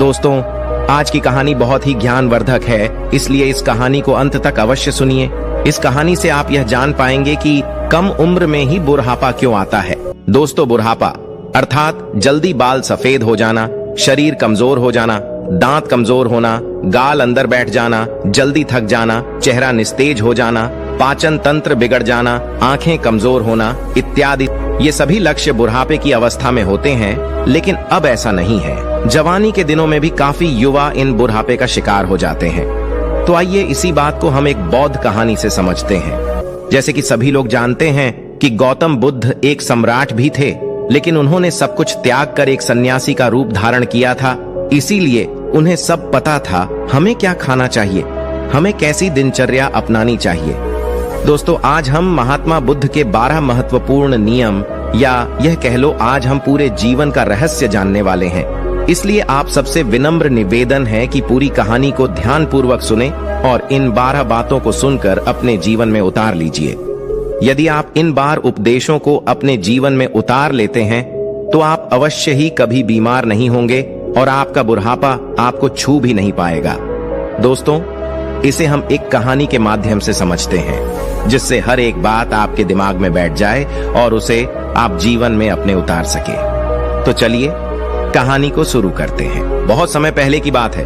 दोस्तों, आज की कहानी बहुत ही ज्ञानवर्धक है, इसलिए इस कहानी को अंत तक अवश्य सुनिए। इस कहानी से आप यह जान पाएंगे कि कम उम्र में ही बुढ़ापा क्यों आता है। दोस्तों, बुढ़ापा अर्थात जल्दी बाल सफेद हो जाना, शरीर कमजोर हो जाना, दांत कमजोर होना, गाल अंदर बैठ जाना, जल्दी थक जाना, चेहरा निस्तेज हो जाना, पाचन तंत्र बिगड़ जाना, आंखें कमजोर होना इत्यादि, ये सभी लक्ष्य बुढ़ापे की अवस्था में होते हैं। लेकिन अब ऐसा नहीं है। जवानी के दिनों में भी काफी युवा इन बुढ़ापे का शिकार हो जाते हैं। तो आइए इसी बात को हम एक बौद्ध कहानी से समझते हैं। जैसे कि सभी लोग जानते हैं कि गौतम बुद्ध एक सम्राट भी थे, लेकिन उन्होंने सब कुछ त्याग कर एक सन्यासी का रूप धारण किया था। इसीलिए उन्हें सब पता था हमें क्या खाना चाहिए, हमें कैसी दिनचर्या अपनानी चाहिए। दोस्तों, आज हम महात्मा बुद्ध के 12 महत्वपूर्ण नियम, या यह कह लो आज हम पूरे जीवन का रहस्य जानने वाले हैं। इसलिए आप सबसे विनम्र निवेदन है कि पूरी कहानी को ध्यानपूर्वक सुने और इन 12 बातों को सुनकर अपने जीवन में उतार लीजिए। यदि आप इन 12 उपदेशों को अपने जीवन में उतार लेते हैं तो आप अवश्य ही कभी बीमार नहीं होंगे और आपका बुढ़ापा आपको छू भी नहीं पाएगा। दोस्तों, इसे हम एक कहानी के माध्यम से समझते हैं, जिससे हर एक बात आपके दिमाग में बैठ जाए और उसे आप जीवन में अपने उतार सके। तो चलिए कहानी को शुरू करते हैं। बहुत समय पहले की बात है।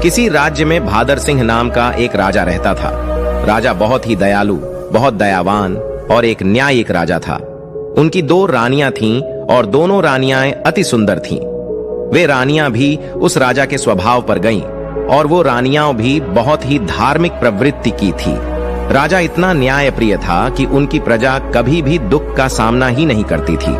किसी राज्य में भादर सिंह नाम का एक राजा रहता था। राजा बहुत ही दयालु, बहुत दयावान और एक न्यायिक राजा था। उनकी 2 रानियां थीं और दोनों रानियां अति सुंदर थीं। वे रानियां भी उस राजा के स्वभाव पर गईं और वो रानियां भी बहुत ही धार्मिक प्रवृत्ति की थी। राजा इतना न्यायप्रिय था कि उनकी प्रजा कभी भी दुख का सामना ही नहीं करती थी,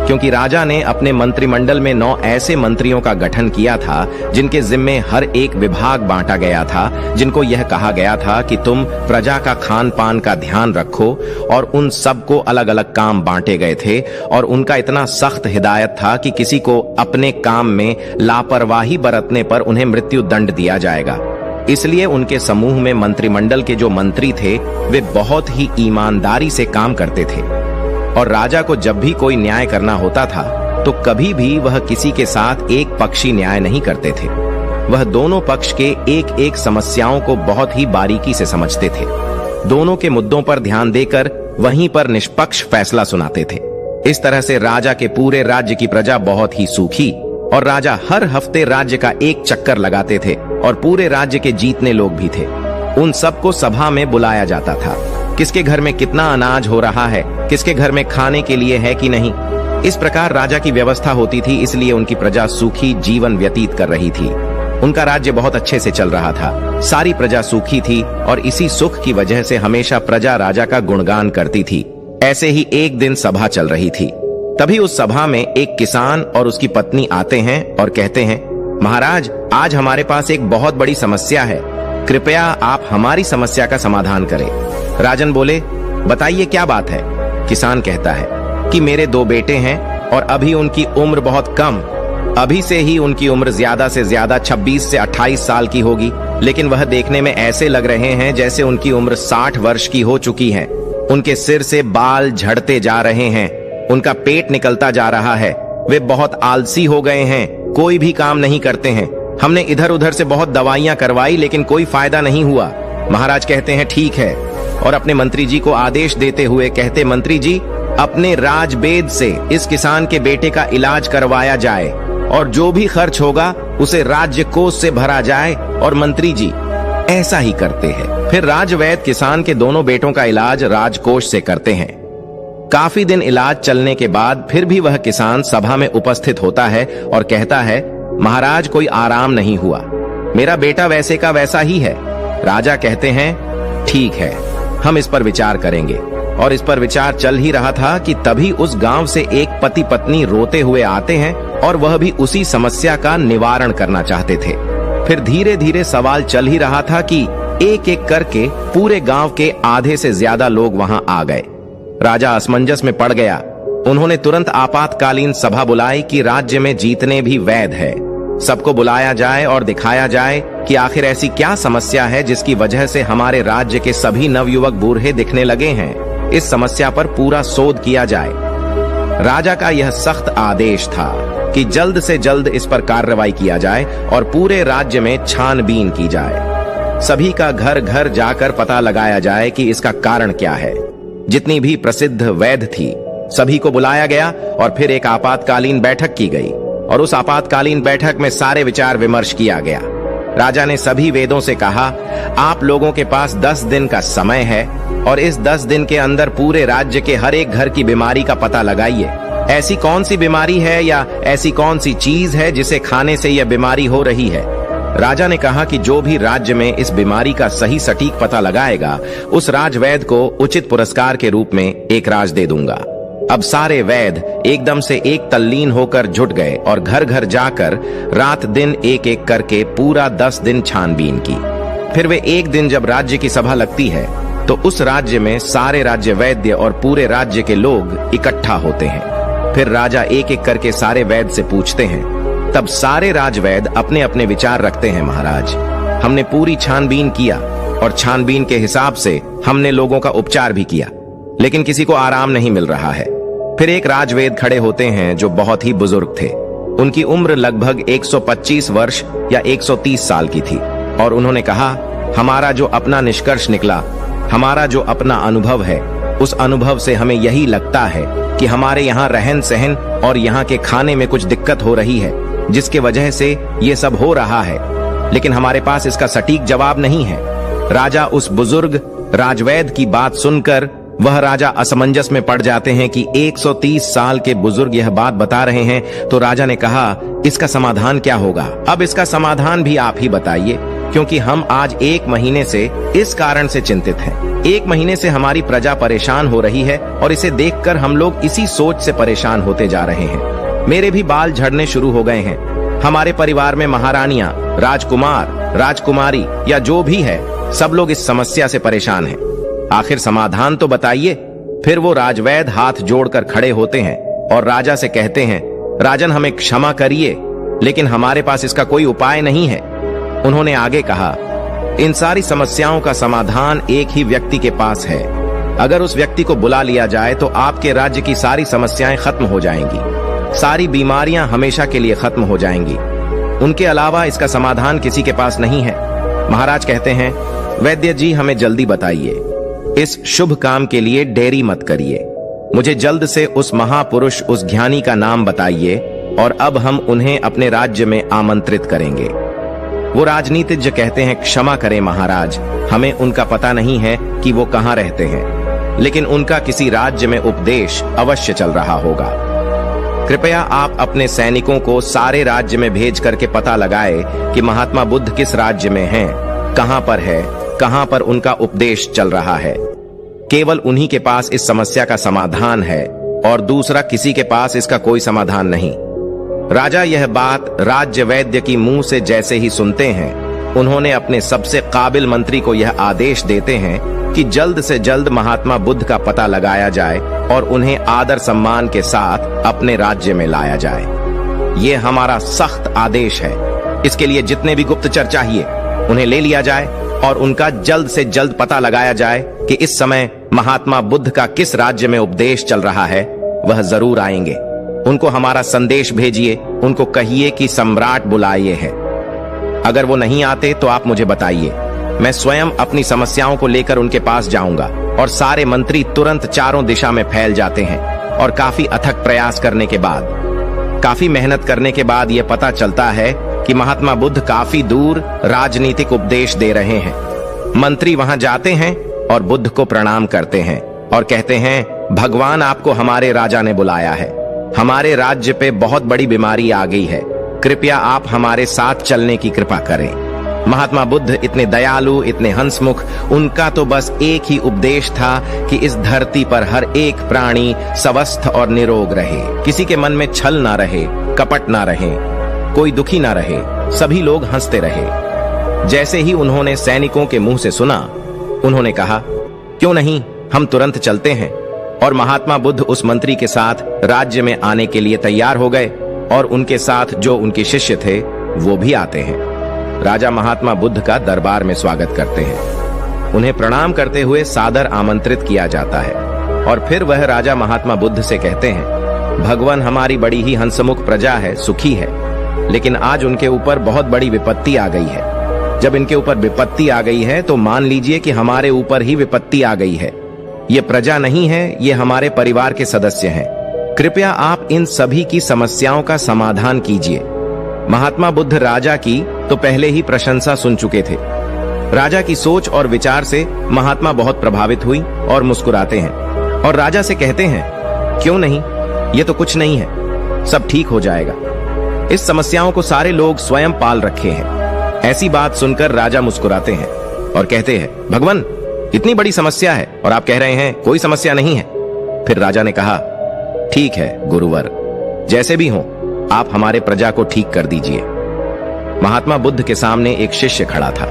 क्योंकि राजा ने अपने मंत्रिमंडल में 9 ऐसे मंत्रियों का गठन किया था जिनके जिम्मे हर एक विभाग बांटा गया था, जिनको यह कहा गया था कि तुम प्रजा का खान पान का ध्यान रखो, और उन सबको अलग अलग काम बांटे गए थे। और उनका इतना सख्त हिदायत था कि किसी को अपने काम में लापरवाही बरतने पर उन्हें मृत्यु दंड दिया जाएगा। इसलिए उनके समूह में मंत्रिमंडल के जो मंत्री थे वे बहुत ही ईमानदारी से काम करते थे, और राजा को जब भी कोई न्याय करना होता था तो कभी भी वह किसी के साथ एक पक्षी न्याय नहीं करते थे। वह दोनों पक्ष के एक एक समस्याओं को बहुत ही बारीकी से समझते थे। दोनों के मुद्दों पर ध्यान देकर वहीं पर निष्पक्ष फैसला सुनाते थे। इस तरह से राजा के पूरे राज्य की प्रजा बहुत ही सूखी, और राजा हर हफ्ते राज्य का एक चक्कर लगाते थे, और पूरे राज्य के जीतने लोग भी थे। उन सबको सभा में बुलाया जाता था। किसके घर में कितना अनाज हो रहा है, किसके घर में खाने के लिए है कि नहीं, इस प्रकार राजा की व्यवस्था होती थी। इसलिए उनकी प्रजा सुखी जीवन व्यतीत कर रही थी। उनका राज्य बहुत अच्छे से चल रहा था। सारी प्रजा सुखी थी और इसी सुख की वजह से हमेशा प्रजा राजा का गुणगान करती थी। ऐसे ही एक दिन सभा चल रही थी। तभी उस सभा में एक किसान और उसकी पत्नी आते हैं और कहते हैं, महाराज, आज हमारे पास एक बहुत बड़ी समस्या है, कृपया आप हमारी समस्या का समाधान करें। राजन बोले, बताइए क्या बात है। किसान कहता है कि मेरे 2 बेटे हैं और अभी उनकी उम्र बहुत कम, अभी से ही उनकी उम्र ज्यादा से ज्यादा 26 से 28 साल की होगी, लेकिन वह देखने में ऐसे लग रहे हैं जैसे उनकी उम्र 60 वर्ष की हो चुकी है। उनके सिर से बाल झड़ते जा रहे हैं, उनका पेट निकलता जा रहा है, वे बहुत आलसी हो गए हैं, कोई भी काम नहीं करते हैं। हमने इधर उधर से बहुत दवाइयां करवाई लेकिन कोई फायदा नहीं हुआ। महाराज कहते हैं ठीक है, और अपने मंत्री जी को आदेश देते हुए कहते, मंत्री जी, अपने राजवेद से इस किसान के बेटे का इलाज करवाया जाए और जो भी खर्च होगा उसे राज्य कोष से भरा जाए। और मंत्री जी ऐसा ही करते हैं। फिर राजवैद किसान के दोनों बेटों का इलाज राजकोष से करते हैं। काफी दिन इलाज चलने के बाद फिर भी वह किसान सभा में उपस्थित होता है और कहता है, महाराज, कोई आराम नहीं हुआ, मेरा बेटा वैसे का वैसा ही है। राजा कहते हैं ठीक है, हम इस पर विचार करेंगे। और इस पर विचार चल ही रहा था कि तभी उस गांव से एक पति पत्नी रोते हुए आते हैं, और वह भी उसी समस्या का निवारण करना चाहते थे। फिर धीरे धीरे सवाल चल ही रहा था कि एक एक करके पूरे गांव के आधे से ज्यादा लोग वहां आ गए। राजा असमंजस में पड़ गया। उन्होंने तुरंत आपातकालीन सभा बुलाई कि राज्य में जीतने भी वैध है। सबको बुलाया जाए और दिखाया जाए कि आखिर ऐसी क्या समस्या है जिसकी वजह से हमारे राज्य के सभी नवयुवक बूढ़े दिखने लगे हैं। इस समस्या पर पूरा शोध किया जाए। राजा का यह सख्त आदेश था। कि जल्द से जल्द इस पर कार्रवाई किया जाए और पूरे राज्य में छानबीन की जाए। सभी का घर घर जाकर पता लगाया जाए कि इसका कारण क्या है। जितनी भी प्रसिद्ध वैद्य थी सभी को बुलाया गया और फिर एक आपातकालीन बैठक की गई और उस आपातकालीन बैठक में सारे विचार विमर्श किया गया। राजा ने सभी वेदों से कहा, आप लोगों के पास 10 दिन का समय है और इस 10 दिन के अंदर पूरे राज्य के हर एक घर की बीमारी का पता लगाइए। ऐसी कौन सी बीमारी है या ऐसी कौन सी चीज है जिसे खाने से यह बीमारी हो रही है। राजा ने कहा कि जो भी राज्य में इस बीमारी का सही सटीक पता लगाएगा उस राजवैद्य को उचित पुरस्कार के रूप में एक राज दे दूंगा। अब सारे वैद्य एकदम से एक तल्लीन होकर जुट गए और घर घर जाकर रात दिन एक एक करके पूरा 10 दिन छानबीन की। फिर वे एक दिन जब राज्य की सभा लगती है तो उस राज्य में सारे राज्य वैद्य और पूरे राज्य के लोग इकट्ठा होते हैं। फिर राजा एक एक करके सारे वैद्य से पूछते हैं। तब सारे राजवैद्य अपने अपने विचार रखते हैं, महाराज हमने पूरी छानबीन किया और छानबीन के हिसाब से हमने लोगों का उपचार भी किया, लेकिन किसी को आराम नहीं मिल रहा है। फिर एक राजवैद्य खड़े होते हैं जो बहुत ही बुजुर्ग थे। उनकी उम्र लगभग 125 वर्ष या 130 साल की थी और उन्होंने कहा, हमारा जो अपना निष्कर्ष निकला, हमारा जो अपना अनुभव है, उस अनुभव से हमें यही लगता है कि हमारे यहाँ रहन सहन और यहाँ के खाने में कुछ दिक्कत हो रही है जिसके वजह से ये सब हो रहा है, लेकिन हमारे पास इसका सटीक जवाब नहीं है। राजा उस बुजुर्ग राजवैद्य की बात सुनकर वह राजा असमंजस में पड़ जाते हैं कि 130 साल के बुजुर्ग यह बात बता रहे हैं, तो राजा ने कहा, इसका समाधान क्या होगा? अब इसका समाधान भी आप ही बताइए, क्योंकि हम आज 1 महीने से इस कारण से चिंतित हैं। 1 महीने से हमारी प्रजा परेशान हो रही है और इसे देखकर हम लोग इसी सोच से परेशान होते जा रहे हैं। मेरे भी बाल झड़ने शुरू हो गए हैं। हमारे परिवार में महारानियां, राजकुमार, राजकुमारी या जो भी है, सब लोग इस समस्या से परेशान हैं। आखिर समाधान तो बताइए। फिर वो राजवैद्य हाथ जोड़कर खड़े होते हैं और राजा से कहते हैं, राजन हमें क्षमा करिए, लेकिन हमारे पास इसका कोई उपाय नहीं है। उन्होंने आगे कहा, इन सारी समस्याओं का समाधान एक ही व्यक्ति के पास है। अगर उस व्यक्ति को बुला लिया जाए तो आपके राज्य की सारी समस्याएं खत्म हो जाएंगी, सारी बीमारियां हमेशा के लिए खत्म हो जाएंगी। उनके अलावा इसका समाधान किसी के पास नहीं है। महाराज कहते हैं, वैद्य जी हमें जल्दी बताइए, इस शुभ काम के लिए देरी मत करिए। मुझे जल्द से उस महापुरुष, उस ज्ञानी का नाम बताइए और अब हम उन्हें अपने राज्य में आमंत्रित करेंगे। वो राजनीतिज्ञ कहते हैं, क्षमा करें महाराज, हमें उनका पता नहीं है कि वो कहाँ रहते हैं, लेकिन उनका किसी राज्य में उपदेश अवश्य चल रहा होगा। कृपया आप अपने सैनिकों को सारे राज्य में भेज करके पता लगाए कि महात्मा बुद्ध किस राज्य में हैं, कहां पर है, कहां पर उनका उपदेश चल रहा है। केवल उन्हीं के पास इस समस्या का समाधान है और दूसरा किसी के पास इसका कोई समाधान नहीं। राजा यह बात राज्य वैद्य की मुंह से जैसे ही सुनते हैं, उन्होंने अपने सबसे काबिल मंत्री को यह आदेश देते हैं कि जल्द से जल्द महात्मा बुद्ध का पता लगाया जाए और उन्हें आदर सम्मान के साथ अपने राज्य में लाया जाए। ये हमारा सख्त आदेश है। इसके लिए जितने भी गुप्तचर चाहिए उन्हें ले लिया जाए और उनका जल्द से जल्द पता लगाया जाए कि इस समय महात्मा बुद्ध का किस राज्य में उपदेश चल रहा है। वह जरूर आएंगे। उनको हमारा संदेश भेजिए, उनको कहिए कि सम्राट बुलाए है। अगर वो नहीं आते तो आप मुझे बताइए, मैं स्वयं अपनी समस्याओं को लेकर उनके पास जाऊंगा। और सारे मंत्री तुरंत चारों दिशा में फैल जाते हैं और काफी अथक प्रयास करने के बाद, काफी मेहनत करने के बाद यह पता चलता है कि महात्मा बुद्ध काफी दूर राजनीतिक उपदेश दे रहे हैं। मंत्री वहां जाते हैं और बुद्ध को प्रणाम करते हैं और कहते हैं, भगवान आपको हमारे राजा ने बुलाया है। हमारे राज्य पे बहुत बड़ी बीमारी आ गई है, कृपया आप हमारे साथ चलने की कृपा करें। महात्मा बुद्ध इतने दयालु, इतने हंसमुख, उनका तो बस एक ही उपदेश था कि इस धरती पर हर एक प्राणी स्वस्थ और निरोग रहे, किसी के मन में छल ना रहे, कपट ना रहे, कोई दुखी ना रहे, सभी लोग हंसते रहे। जैसे ही उन्होंने सैनिकों के मुंह से सुना, उन्होंने कहा, क्यों नहीं, हम तुरंत चलते हैं। और महात्मा बुद्ध उस मंत्री के साथ राज्य में आने के लिए तैयार हो गए और उनके साथ जो उनके शिष्य थे वो भी आते हैं। राजा महात्मा बुद्ध का दरबार में स्वागत करते हैं। उन्हें प्रणाम करते हुए सादर आमंत्रित किया जाता है और फिर वह राजा महात्मा बुद्ध से कहते हैं, भगवान हमारी बड़ी ही हंसमुख प्रजा है, सुखी है, लेकिन आज उनके ऊपर बहुत बड़ी विपत्ति आ गई है। जब इनके ऊपर विपत्ति आ गई है तो मान लीजिए कि हमारे ऊपर ही विपत्ति आ गई है। ये प्रजा नहीं है, ये हमारे परिवार के सदस्य हैं। कृपया आप इन सभी की समस्याओं का समाधान कीजिए। महात्मा बुद्ध राजा की तो पहले ही प्रशंसा सुन चुके थे। राजा की सोच और विचार से महात्मा बहुत प्रभावित हुई और मुस्कुराते हैं और राजा से कहते हैं, क्यों नहीं, ये तो कुछ नहीं है, सब ठीक हो जाएगा। इस समस्याओं को सारे लोग स्वयं पाल रखे हैं। ऐसी बात सुनकर राजा मुस्कुराते हैं और कहते हैं, भगवान इतनी बड़ी समस्या है और आप कह रहे हैं कोई समस्या नहीं है। फिर राजा ने कहा, ठीक है गुरुवर, जैसे भी हो आप हमारे प्रजा को ठीक कर दीजिए। महात्मा बुद्ध के सामने एक शिष्य खड़ा था।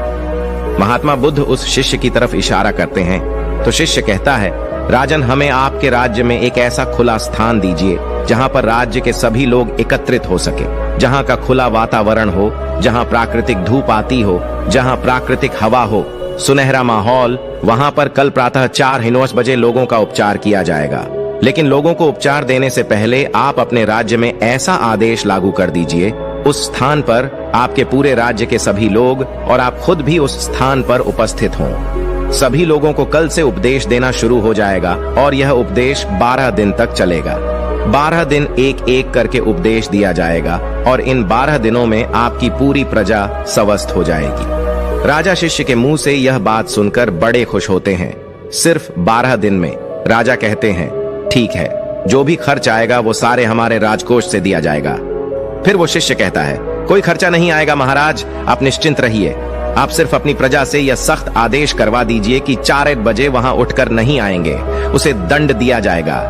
महात्मा बुद्ध उस शिष्य की तरफ इशारा करते हैं तो शिष्य कहता है, राजन हमें आपके राज्य में एक ऐसा खुला स्थान दीजिए जहां पर राज्य के सभी लोग एकत्रित हो सके, जहां का खुला वातावरण हो, जहां प्राकृतिक धूप आती हो, जहां प्राकृतिक हवा हो, सुनहरा माहौल। वहां पर कल प्रातः 4:09 बजे लोगों का उपचार किया जाएगा। लेकिन लोगों को उपचार देने से पहले आप अपने राज्य में ऐसा आदेश लागू कर दीजिए, उस स्थान पर आपके पूरे राज्य के सभी लोग और आप खुद भी उस स्थान पर उपस्थित हों। सभी लोगों को कल से उपदेश देना शुरू हो जाएगा और यह उपदेश 12 दिन तक चलेगा। 12 दिन एक एक करके उपदेश दिया जाएगा और इन 12 दिनों में आपकी पूरी प्रजा स्वस्थ हो जाएगी। राजा शिष्य के मुंह से यह बात सुनकर बड़े खुश होते हैं। सिर्फ 12 दिन में। राजा कहते हैं, ठीक है, जो भी खर्च आएगा वो सारे हमारे राजकोष से दिया जाएगा। फिर वो शिष्य कहता है, कोई खर्चा नहीं आएगा महाराज, आप निश्चिंत रहिए। आप सिर्फ अपनी प्रजा से यह सख्त आदेश करवा दीजिए कि 4 बजे वहां उठकर नहीं आएंगे, उसे दंड दिया जाएगा।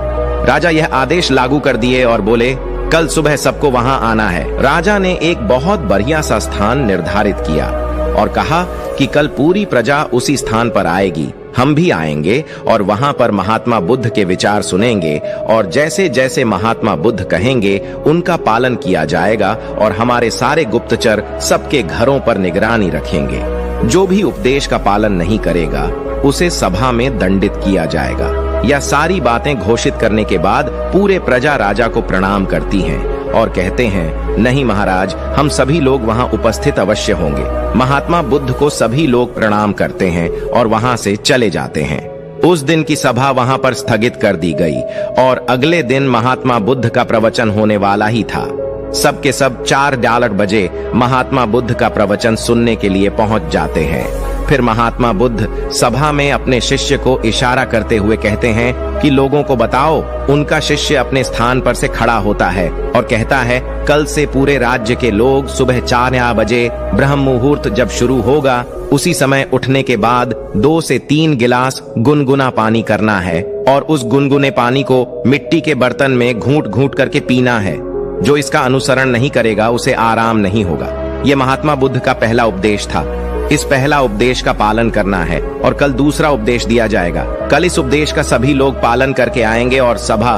राजा यह आदेश लागू कर दिए और बोले, कल सुबह सबको वहां आना है। राजा ने एक बहुत बढ़िया सा स्थान निर्धारित किया और कहा कि कल पूरी प्रजा उसी स्थान पर आएगी, हम भी आएंगे और वहां पर महात्मा बुद्ध के विचार सुनेंगे और जैसे जैसे महात्मा बुद्ध कहेंगे उनका पालन किया जाएगा और हमारे सारे गुप्तचर सबके घरों पर निगरानी रखेंगे। जो भी उपदेश का पालन नहीं करेगा उसे सभा में दंडित किया जाएगा। यह सारी बातें घोषित करने के बाद पूरे प्रजा राजा को प्रणाम करती हैं और कहते हैं, नहीं महाराज, हम सभी लोग वहां उपस्थित अवश्य होंगे। महात्मा बुद्ध को सभी लोग प्रणाम करते हैं और वहां से चले जाते हैं। उस दिन की सभा वहां पर स्थगित कर दी गई और अगले दिन महात्मा बुद्ध का प्रवचन होने वाला ही था। सबके सब 4 बजे महात्मा बुद्ध का प्रवचन सुनने के लिए पहुंच जाते हैं। फिर महात्मा बुद्ध सभा में अपने शिष्य को इशारा करते हुए कहते हैं कि लोगों को बताओ। उनका शिष्य अपने स्थान पर से खड़ा होता है और कहता है, कल से पूरे राज्य के लोग सुबह 4 बजे ब्रह्म मुहूर्त जब शुरू होगा उसी समय उठने के बाद 2 से 3 गिलास गुनगुना पानी करना है और उस गुनगुने पानी को मिट्टी के बर्तन में घूंट घूंट करके पीना है। जो इसका अनुसरण नहीं करेगा उसे आराम नहीं होगा। यह महात्मा बुद्ध का पहला उपदेश था। इस पहला उपदेश का पालन करना है और कल दूसरा उपदेश दिया जाएगा। कल इस उपदेश का सभी लोग पालन करके आएंगे और सभा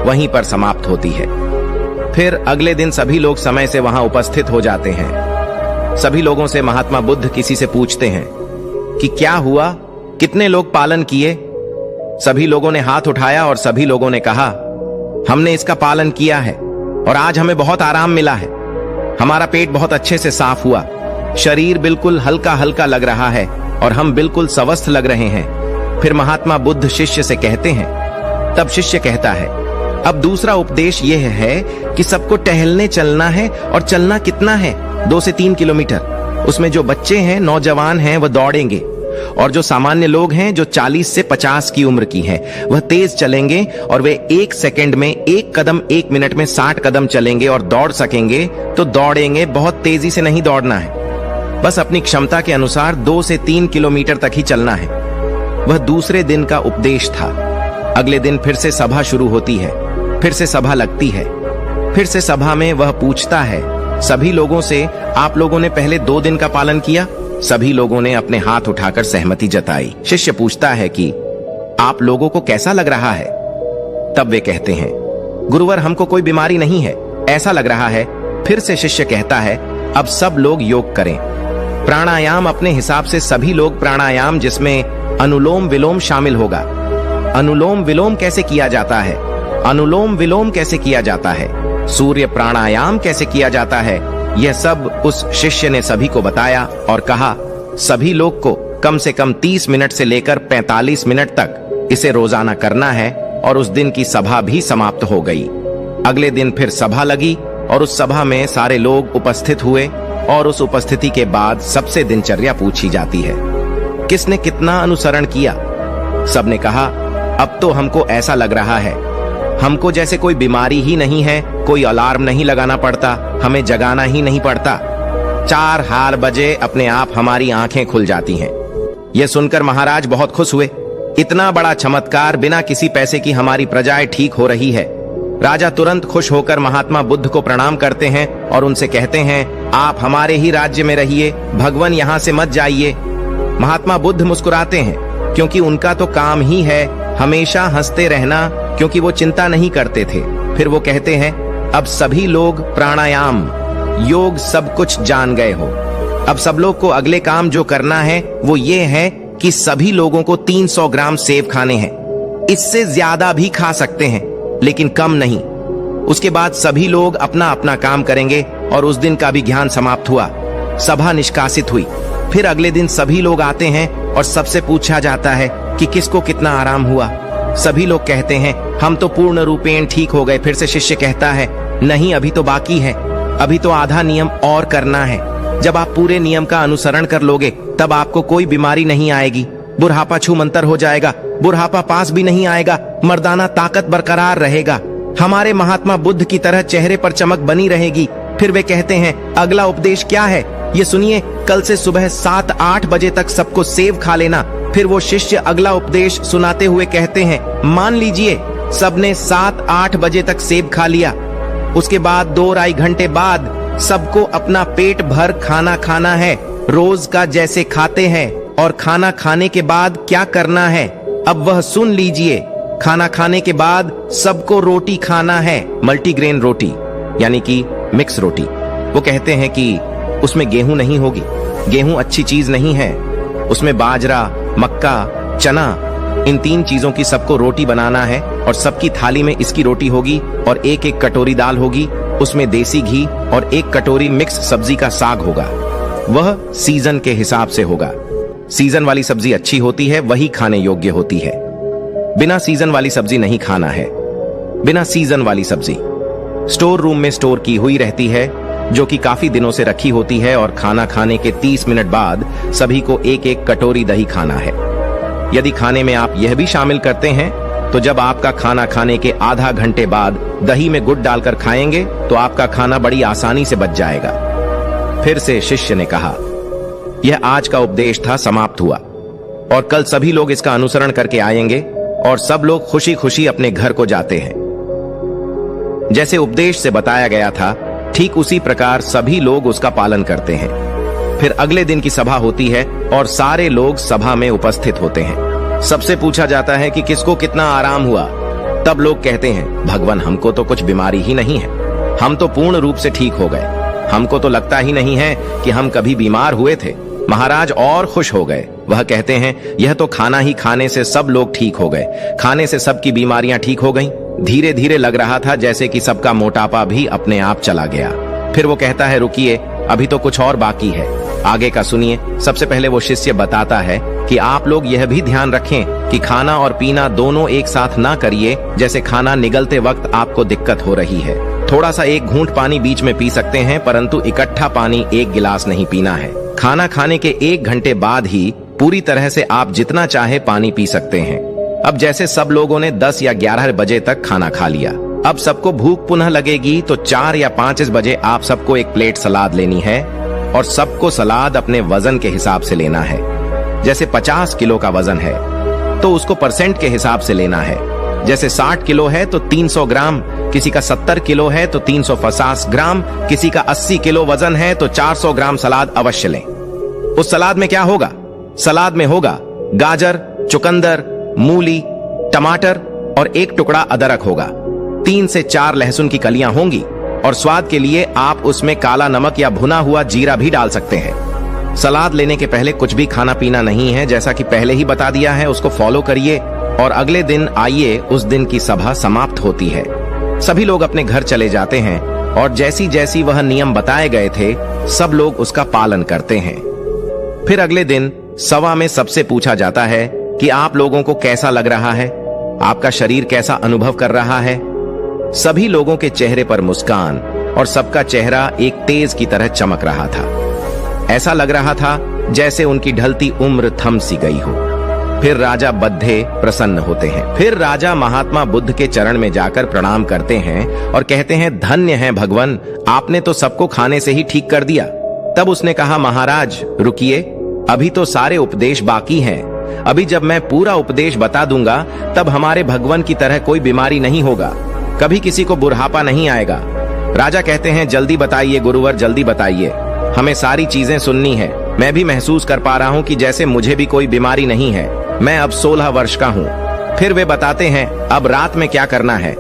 वहीं पर समाप्त होती है। फिर अगले दिन सभी लोग समय से वहां उपस्थित हो जाते हैं। सभी लोगों से महात्मा बुद्ध किसी से पूछते हैं कि क्या हुआ, कितने लोग पालन किए। सभी लोगों ने हाथ उठाया और सभी लोगों ने कहा, हमने इसका पालन किया है और आज हमें बहुत आराम मिला है। हमारा पेट बहुत अच्छे से साफ हुआ, शरीर बिल्कुल हल्का हल्का लग रहा है और हम बिल्कुल स्वस्थ लग रहे हैं। फिर महात्मा बुद्ध शिष्य से कहते हैं, तब शिष्य कहता है, अब दूसरा उपदेश यह है कि सबको टहलने चलना है और चलना कितना है, 2 से 3 किलोमीटर। उसमें जो बच्चे हैं, नौजवान हैं, वह दौड़ेंगे और जो सामान्य लोग हैं, जो 40 से 50 की उम्र की हैं, वह तेज चलेंगे और वे 1 सेकंड में 1 कदम 1 मिनट में 60 कदम चलेंगे और दौड़ सकेंगे तो दौड़ेंगे। बहुत तेजी से नहीं दौड़ना है, बस अपनी क्षमता के अनुसार 2 से 3 किलोमीटर तक ही चलना है। वह दूसरे दिन का उपदेश था। अगले दिन फिर से सभा शुरू होती है, फिर से सभा लगती है। फिर से सभा में वह पूछता है सभी लोगों से, आप लोगों ने पहले 2 दिन का पालन किया? सभी लोगों ने अपने हाथ उठाकर सहमति जताई। शिष्य पूछता है कि आप लोगों को कैसा लग रहा है? तब वे कहते हैं, गुरुवर हमको कोई बीमारी नहीं है, ऐसा लग रहा है। फिर से शिष्य कहता है, अब सब लोग योग करें। प्राणायाम अपने हिसाब से सभी लोग प्राणायाम, जिसमें अनुलोम विलोम शामिल होगा। अनुलोम विलोम कैसे किया जाता है? अनुलोम विलोम कैसे किया जाता है, सूर्य प्राणायाम कैसे किया जाता है, यह सब उस शिष्य ने सभी को बताया और कहा सभी लोग को कम से कम 30 मिनट से लेकर 45 मिनट तक इसे रोजाना करना है। और उस दिन की सभा भी समाप्त हो गई। अगले दिन फिर सभा लगी और उस सभा में सारे लोग उपस्थित हुए और उस उपस्थिति के बाद सबसे दिनचर्या पूछी जाती है, किसने कितना अनुसरण किया। सबने कहा अब तो हमको ऐसा लग रहा है हमको जैसे कोई बीमारी ही नहीं है, कोई अलार्म नहीं लगाना पड़ता, हमें जगाना ही नहीं पड़ता। 4 बजे अपने आप हमारी आंखें खुल जाती हैं। यह सुनकर महाराज बहुत खुश हुए। इतना बड़ा चमत्कार, बिना किसी पैसे की हमारी प्रजाएं ठीक हो रही है। राजा तुरंत खुश होकर महात्मा बुद्ध को प्रणाम करते हैं और उनसे कहते हैं आप हमारे ही राज्य में रहिए, भगवान यहाँ से मत जाइए। महात्मा बुद्ध मुस्कुराते हैं क्योंकि उनका तो काम ही है हमेशा हंसते रहना, क्योंकि वो चिंता नहीं करते थे। फिर वो कहते हैं अब सभी लोग प्राणायाम योग सब कुछ जान गए हो। अब सब लोग को अगले काम जो करना है वो ये है कि सभी लोगों को 300 ग्राम सेब खाने हैं। इससे ज्यादा भी खा सकते हैं लेकिन कम नहीं। उसके बाद सभी लोग अपना अपना काम करेंगे और उस दिन का भी ज्ञान समाप्त हुआ। सभा निष्कासित हुई। फिर अगले दिन सभी लोग आते हैं और सबसे पूछा जाता है कि किसको कितना आराम हुआ। सभी लोग कहते हैं हम तो पूर्ण रूपेण ठीक हो गए। फिर से शिष्य कहता है नहीं, अभी तो बाकी है, अभी तो आधा नियम और करना है। जब आप पूरे नियम का अनुसरण कर लोगे तब आपको कोई बीमारी नहीं आएगी, बुढ़ापा छूमंतर हो जाएगा, बुढ़ापा पास भी नहीं आएगा, मर्दाना ताकत बरकरार रहेगा, हमारे महात्मा बुद्ध की तरह चेहरे पर चमक बनी रहेगी। फिर वे कहते हैं अगला उपदेश क्या है, ये सुनिए, कल से सुबह 7-8 बजे तक सबको सेब खा लेना। फिर वो शिष्य अगला उपदेश सुनाते हुए कहते हैं मान लीजिए सबने 7-8 बजे तक सेब खा लिया। उसके बाद 2-2.5 घंटे बाद सबको अपना पेट भर खाना खाना है, रोज का जैसे खाते हैं। और खाना खाने के बाद क्या करना है अब वह सुन लीजिए। खाना खाने के बाद सबको रोटी खाना है, मल्टीग्रेन रोटी यानी कि मिक्स रोटी। वो कहते हैं कि उसमें गेहूं नहीं होगी, गेहूं अच्छी चीज नहीं है, उसमें बाजरा, मक्का, चना, इन 3 चीजों की सबको रोटी बनाना है और सबकी थाली में इसकी रोटी होगी और 1-1 कटोरी दाल होगी, उसमें देसी घी और 1 कटोरी मिक्स सब्जी का साग होगा। वह सीजन के हिसाब से होगा। सीजन वाली सब्जी अच्छी होती है, वही खाने योग्य होती है। बिना सीजन वाली सब्जी नहीं खाना है। बिना सीजन वाली सब्जी स्टोर रूम में स्टोर की हुई रहती है, जो कि काफी दिनों से रखी होती है। और खाना खाने के 30 मिनट बाद सभी को 1-1 कटोरी दही खाना है। यदि खाने में आप यह भी शामिल करते हैं तो जब आपका खाना खाने के आधा घंटे बाद दही में गुड़ डालकर खाएंगे तो आपका खाना बड़ी आसानी से बच जाएगा। फिर से शिष्य ने कहा यह आज का उपदेश था, समाप्त हुआ और कल सभी लोग इसका अनुसरण करके आएंगे और सब लोग खुशी खुशी अपने घर को जाते हैं। जैसे उपदेश से बताया गया था ठीक उसी प्रकार सभी लोग उसका पालन करते हैं। फिर अगले दिन की सभा होती है और सारे लोग सभा में उपस्थित होते हैं। सबसे पूछा जाता है कि किसको कितना आराम हुआ। तब लोग कहते हैं भगवान हमको तो कुछ बीमारी ही नहीं है, हम तो पूर्ण रूप से ठीक हो गए, हमको तो लगता ही नहीं है कि हम कभी बीमार हुए थे। महाराज और खुश हो गए। वह कहते हैं यह तो खाना ही खाने से सब लोग ठीक हो गए, खाने से सबकी बीमारियां ठीक हो गईं। धीरे धीरे लग रहा था जैसे कि सबका मोटापा भी अपने आप चला गया। फिर वो कहता है रुकिए, अभी तो कुछ और बाकी है, आगे का सुनिए। सबसे पहले वो शिष्य बताता है कि आप लोग यह भी ध्यान रखें कि खाना और पीना दोनों एक साथ ना करिए। जैसे खाना निगलते वक्त आपको दिक्कत हो रही है, थोड़ा सा 1 घूंट पानी बीच में पी सकते हैं, परंतु इकट्ठा पानी 1 गिलास नहीं पीना है। खाना खाने के 1 घंटे बाद ही पूरी तरह से आप जितना चाहे पानी पी सकते हैं। अब जैसे सब लोगों ने 10 या 11 बजे तक खाना खा लिया, अब सबको भूख पुनः लगेगी तो 4 या 5 बजे आप सबको 1 प्लेट सलाद लेनी है और सबको सलाद अपने वजन के हिसाब से लेना है। जैसे 50 किलो का वजन है तो उसको परसेंट के हिसाब से लेना है। जैसे 60 किलो है तो 300 ग्राम, किसी का 70 किलो है तो 350 ग्राम, किसी का 80 किलो वजन है तो 400 ग्राम सलाद अवश्य लें। उस सलाद में क्या होगा? सलाद में होगा गाजर, चुकंदर, मूली, टमाटर और 1 टुकड़ा अदरक होगा। 3 से 4 लहसुन की कलियां होंगी और स्वाद के लिए आप उसमें काला नमक या भुना हुआ जीरा भी डाल सकते हैं। सलाद लेने के पहले कुछ भी खाना पीना नहीं है, जैसा कि पहले ही बता दिया है। उसको फॉलो करिए और अगले दिन आइए। उस दिन की सभा समाप्त होती है। सभी लोग अपने घर चले जाते हैं और जैसी जैसी वह नियम बताए गए थे सब लोग उसका पालन करते हैं। फिर अगले दिन सभा में सबसे पूछा जाता है कि आप लोगों को कैसा लग रहा है, आपका शरीर कैसा अनुभव कर रहा है। सभी लोगों के चेहरे पर मुस्कान और सबका चेहरा एक तेज की तरह चमक रहा था। ऐसा लग रहा था जैसे उनकी ढलती उम्र थम सी गई हो। फिर राजा बद्धे प्रसन्न होते हैं। फिर राजा महात्मा बुद्ध के चरण में जाकर प्रणाम करते हैं और कहते हैं, धन्य है भगवान, आपने तो सबको खाने से ही ठीक कर दिया। तब उसने कहा, महाराज रुकिए, अभी तो सारे उपदेश बाकी हैं। अभी जब मैं पूरा उपदेश बता दूंगा तब हमारे भगवान की तरह कोई बीमारी नहीं होगा, कभी किसी को बुढ़ापा नहीं आएगा। राजा कहते हैं, जल्दी बताइए गुरुवर, जल्दी बताइए, हमें सारी चीजें सुननी है। मैं भी महसूस कर पा रहा हूँ कि जैसे मुझे भी कोई बीमारी नहीं है। मैं अब 16 वर्ष का हूँ। फिर वे बताते हैं, अब रात में क्या करना है।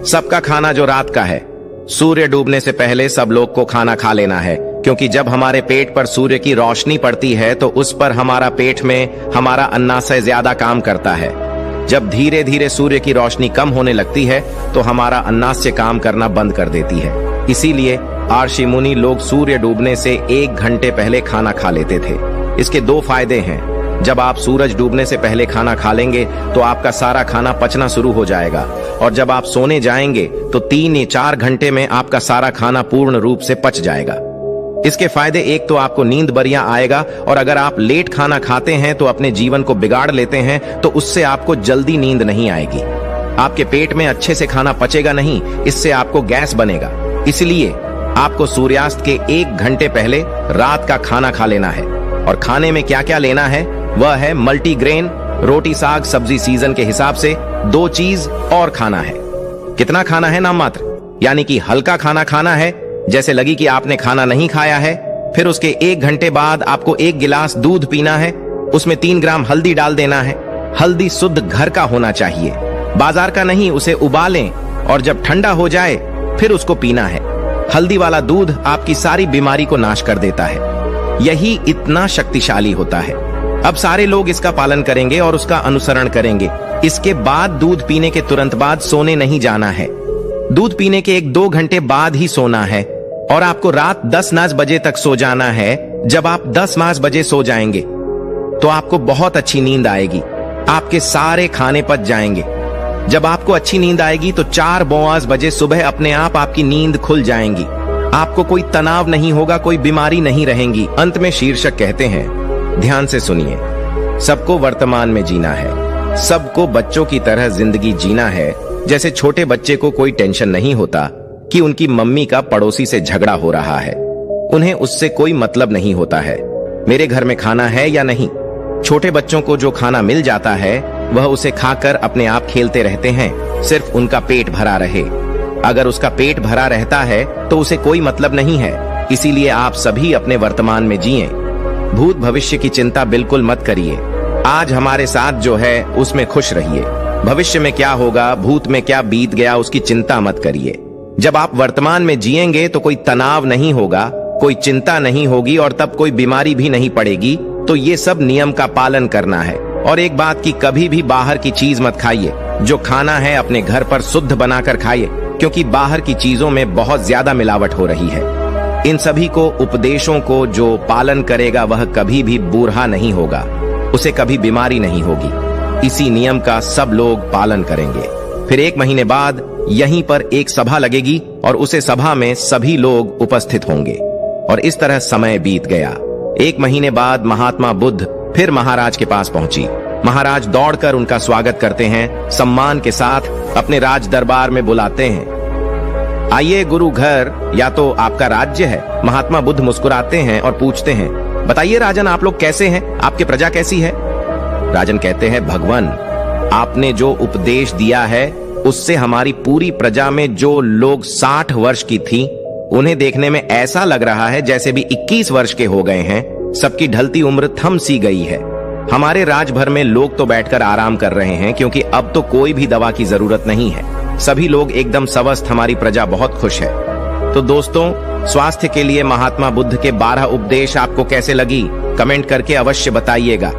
सबका खाना जो रात का है, सूर्य डूबने से पहले सब लोग को खाना खा लेना है, क्योंकि जब हमारे पेट पर सूर्य की रोशनी पड़ती है तो उस पर हमारा पेट में हमारा अन्नाशय ज्यादा काम करता है। जब धीरे धीरे सूर्य की रोशनी कम होने लगती है तो हमारा अन्नाशय काम करना बंद कर देती है। इसीलिए ऋषि मुनि लोग सूर्य डूबने से 1 घंटे पहले खाना खा लेते थे। इसके 2 फायदे हैं। जब आप सूरज डूबने से पहले खाना खा लेंगे तो आपका सारा खाना पचना शुरू हो जाएगा, और जब आप सोने जाएंगे तो 3 या 4 घंटे में आपका सारा खाना पूर्ण रूप से पच जाएगा। इसके फायदे, एक तो आपको नींद बढ़िया आएगा, और अगर आप लेट खाना खाते हैं तो अपने जीवन को बिगाड़ लेते हैं तो उससे आपको जल्दी नींद नहीं आएगी। आपके पेट में अच्छे से खाना पचेगा नहीं, इससे आपको गैस बनेगा। इसलिए आपको सूर्यास्त के 1 घंटे पहले रात का खाना खा लेना है। और खाने में क्या क्या लेना है वह है मल्टीग्रेन, रोटी साग सब्जी सीजन के हिसाब से 2 चीज और खाना है। कितना खाना है? नाम मात्र, यानी कि हल्का खाना खाना है, जैसे लगी कि आपने खाना नहीं खाया है। फिर उसके 1 घंटे बाद आपको 1 गिलास दूध पीना है, उसमें 3 ग्राम हल्दी डाल देना है। हल्दी शुद्ध घर का होना चाहिए, बाजार का नहीं। उसे उबालें और जब ठंडा हो जाए फिर उसको पीना है। हल्दी वाला दूध आपकी सारी बीमारी को नाश कर देता है। यही इतना शक्तिशाली होता है। अब सारे लोग इसका पालन करेंगे और उसका अनुसरण करेंगे। इसके बाद दूध पीने के तुरंत बाद सोने नहीं जाना है। दूध पीने के 1-2 घंटे बाद ही सोना है, और आपको रात 10 बजे तक सो जाना है। जब आप 10 बजे सो जाएंगे तो आपको बहुत अच्छी नींद आएगी, आपके सारे खाने पच जाएंगे। जब आपको अच्छी नींद आएगी तो 4 बजे सुबह अपने आप आपकी नींद खुल जाएंगी। आपको कोई तनाव नहीं होगा, कोई बीमारी नहीं रहेगी। अंत में शीर्षक कहते हैं, ध्यान से सुनिए, सबको वर्तमान में जीना है, सबको बच्चों की तरह जिंदगी जीना है। जैसे छोटे बच्चे को कोई टेंशन नहीं होता कि उनकी मम्मी का पड़ोसी से झगड़ा हो रहा है, उन्हें उससे कोई मतलब नहीं होता है मेरे घर में खाना है या नहीं। छोटे बच्चों को जो खाना मिल जाता है वह उसे खाकर अपने आप खेलते रहते हैं, सिर्फ उनका पेट भरा रहे। अगर उसका पेट भरा रहता है तो उसे कोई मतलब नहीं है। इसीलिए आप सभी अपने वर्तमान में जिएं। भूत भविष्य की चिंता बिल्कुल मत करिए। आज हमारे साथ जो है उसमें खुश रहिए। भविष्य में क्या होगा, भूत में क्या बीत गया, उसकी चिंता मत करिए। जब आप वर्तमान में जिएंगे तो कोई तनाव नहीं होगा, कोई चिंता नहीं होगी, और तब कोई बीमारी भी नहीं पड़ेगी। तो ये सब नियम का पालन करना है। और एक बात की, कभी भी बाहर की चीज मत खाइए। जो खाना है अपने घर पर शुद्ध बनाकर खाइए, क्योंकि बाहर की चीजों में बहुत ज्यादा मिलावट हो रही है। इन सभी को उपदेशों को जो पालन करेगा वह कभी भी बूढ़ा नहीं होगा, उसे कभी बीमारी नहीं होगी। इसी नियम का सब लोग पालन करेंगे। फिर 1 महीने बाद यहीं पर एक सभा लगेगी और उसे सभा में सभी लोग उपस्थित होंगे। और इस तरह समय बीत गया। 1 महीने बाद महात्मा बुद्ध फिर महाराज के पास पहुंची। महाराज दौड़कर उनका स्वागत करते हैं, सम्मान के साथ अपने राज दरबार में बुलाते हैं। आइए गुरु घर, या तो आपका राज्य है। महात्मा बुद्ध मुस्कुराते हैं और पूछते हैं, बताइए राजन, आप लोग कैसे हैं, आपकी प्रजा कैसी है? राजन कहते हैं, भगवान, आपने जो उपदेश दिया है उससे हमारी पूरी प्रजा में जो लोग 60 वर्ष की थी, उन्हें देखने में ऐसा लग रहा है जैसे भी 21 वर्ष के हो गए हैं। सबकी ढलती उम्र थम सी गई है। हमारे राज भर में लोग तो बैठकर आराम कर रहे हैं, क्योंकि अब तो कोई भी दवा की जरूरत नहीं है। सभी लोग एकदम स्वस्थ, हमारी प्रजा बहुत खुश है। तो दोस्तों, स्वास्थ्य के लिए महात्मा बुद्ध के 12 उपदेश आपको कैसे लगी, कमेंट करके अवश्य बताइएगा।